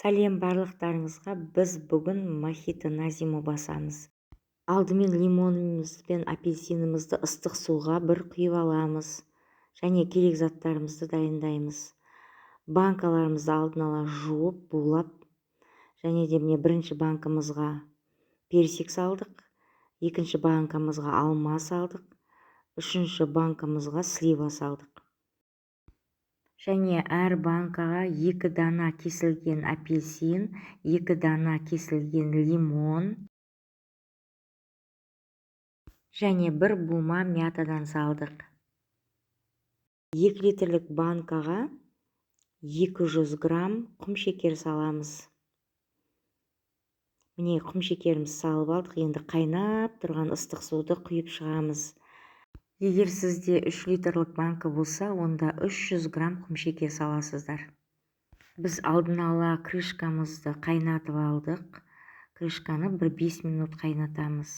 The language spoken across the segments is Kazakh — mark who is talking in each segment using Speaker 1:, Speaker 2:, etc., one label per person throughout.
Speaker 1: Сәлем барлықтарыңызға. Біз бүгін мохито назимо басамыз. Алдымен лимонымыз бен апельсинімізді ыстық суға бір құйып аламыз. Және керек заттарымызды дайындаймыз. Банкаларымызды алдын ала жуып, булап. Және де міне бірінші банкамызға персик салдық. Екінші банкамызға алма салдық. Үшінші банкамызға слива салдық. Және әр банкаға 2 дана кесілген апельсин, 2 дана кесілген лимон және 1 бума мятадан салдық. 2 литрлік банкаға 200 грамм құм шекер саламыз. Міне құм шекерімізді салып алдық. Енді қайнап тұрған ыстық суды құйып шығамыз. Егер сізде 3 литрлік банка болса, онда 300 грамм құм шекер саласыздар. Біз алдын ала крышкамызды қайнатып алдық. Крышканы 5 минут қайнатамыз.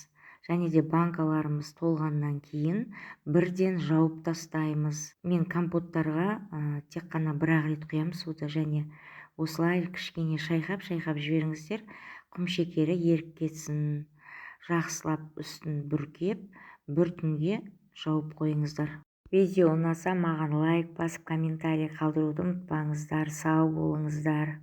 Speaker 1: Және де банкаларымыз толғаннан кейін бірден жауып тастаймыз. Мен компоттарға тек қана бір-ақ рет құям суды, және осылай кішкене шайқап жіберіңіздер. Құм шекері еріп кетсін. Жақсылап үстін бүркеп, бір түнге жауып қойыңыздар. Видео ұнаса маған лайк басып, комментарий қалдыруды ұмытпаңыздар. Сау болыңыздар.